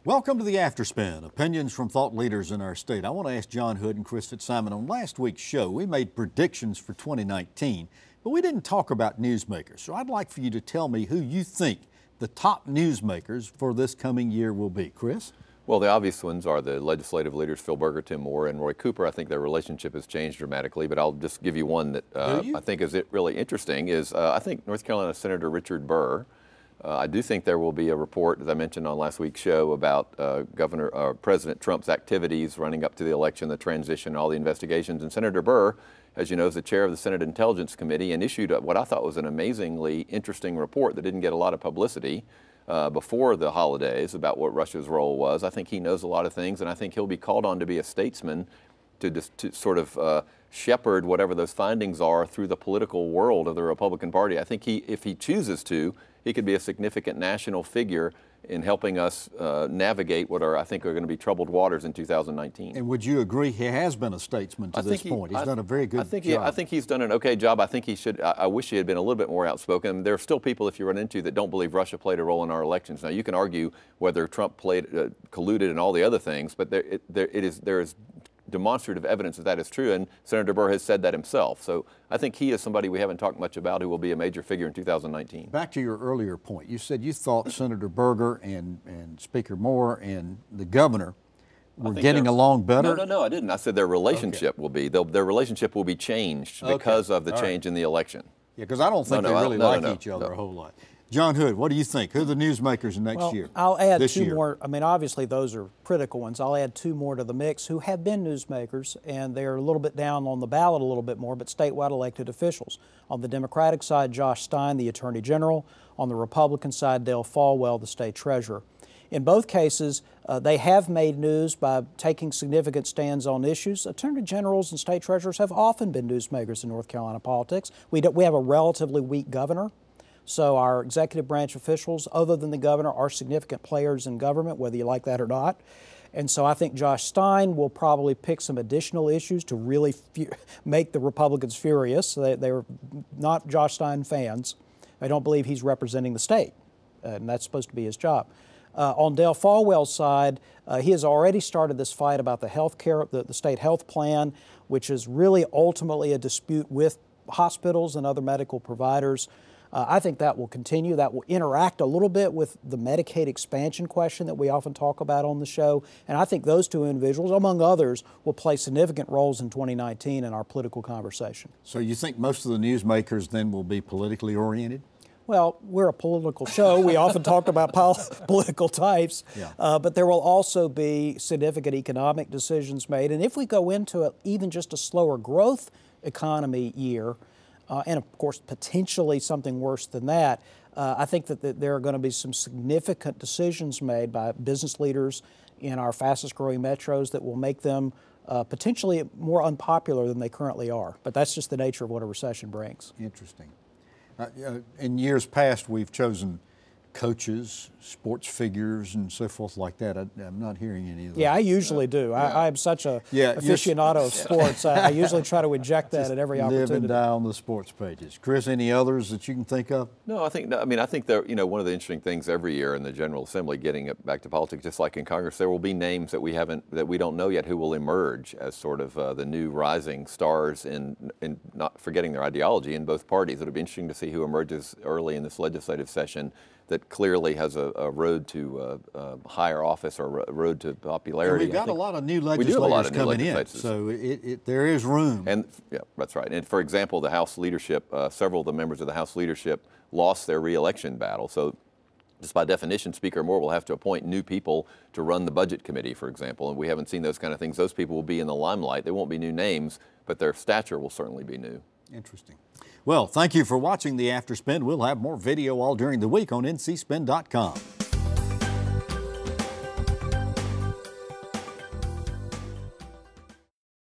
Welcome to the Afterspin, opinions from thought leaders in our state. I want to ask John Hood and Chris Fitzsimon, on last week's show, we made predictions for 2019, but we didn't talk about newsmakers. So I'd like for you to tell me who you think the top newsmakers for this coming year will be. Chris? Well, the obvious ones are the legislative leaders, Phil Berger, Tim Moore, and Roy Cooper. I think their relationship has changed dramatically, but I'll just give you one that I think is really interesting is I think North Carolina Senator Richard Burr. I do think there will be a report, as I mentioned on last week's show, about President Trump's activities running up to the election, the transition, all the investigations. And Senator Burr, as you know, is the chair of the Senate Intelligence Committee and issued what I thought was an amazingly interesting report that didn't get a lot of publicity before the holidays about what Russia's role was. I think he knows a lot of things, and I think he'll be called on to be a statesman to sort of shepherd whatever those findings are through the political world of the Republican Party. I think if he chooses to, he could be a significant national figure in helping us navigate what I think are going to be troubled waters in 2019. And would you agree he has been a statesman to this point? He's done a very good job. I think he's done an okay job. I think he should. I wish he had been a little bit more outspoken. There are still people, if you run into, that don't believe Russia played a role in our elections. Now, you can argue whether Trump colluded and all the other things, but there is demonstrative evidence that is true, and Senator Burr has said that himself. So I think he is somebody we haven't talked much about who will be a major figure in 2019. Back to your earlier point, you said you thought Senator Berger and Speaker Moore and the governor were getting along better? No, I didn't. I said their relationship will be. Their relationship will be changed because of the change in the election. Yeah, because I don't think they really like each other a whole lot. John Hood, what do you think? Who are the newsmakers next year? I'll add two more. I mean, obviously those are critical ones. I'll add two more to the mix who have been newsmakers, and they're a little bit down on the ballot a little bit more, but statewide elected officials. On the Democratic side, Josh Stein, the Attorney General. On the Republican side, Dale Folwell, the State Treasurer. In both cases, they have made news by taking significant stands on issues. Attorney Generals and State Treasurers have often been newsmakers in North Carolina politics. We have a relatively weak governor. So our executive branch officials, other than the governor, are significant players in government, whether you like that or not. And so I think Josh Stein will probably pick some additional issues to really make the Republicans furious. They're not Josh Stein fans. They don't believe he's representing the state, and that's supposed to be his job. On Dale Folwell's side, he has already started this fight about the health care, the state health plan, which is really ultimately a dispute with hospitals and other medical providers. I think that will continue. That will interact a little bit with the Medicaid expansion question that we often talk about on the show. And I think those two individuals, among others, will play significant roles in 2019 in our political conversation. So you think most of the newsmakers then will be politically oriented? Well, we're a political show. We often talk about political types, but there will also be significant economic decisions made. And if we go into even just a slower growth economy year, and of course potentially something worse than that, I think that there are going to be some significant decisions made by business leaders in our fastest growing metros that will make them potentially more unpopular than they currently are. But that's just the nature of what a recession brings. Interesting. In years past, we've chosen coaches, sports figures, and so forth like that. I'm not hearing any of that. Yeah, I usually do. I'm such a aficionado of sports. I usually try to inject that at every opportunity. Live and die on the sports pages. Chris, any others that you can think of? No, I think that, one of the interesting things every year in the General Assembly, getting it back to politics, just like in Congress, there will be names that we don't know yet who will emerge as sort of the new rising stars in not forgetting their ideology in both parties. It'll be interesting to see who emerges early in this legislative session that clearly has a road to higher office or a road to popularity. And we've got a lot of new legislators coming in, so there is room. And yeah, that's right. And for example, the House leadership, several of the members of the House leadership lost their re-election battle. So just by definition, Speaker Moore will have to appoint new people to run the Budget Committee, for example, and we haven't seen those kind of things. Those people will be in the limelight. They won't be new names, but their stature will certainly be new. Interesting. Well, thank you for watching the Afterspin. We'll have more video all during the week on ncspin.com.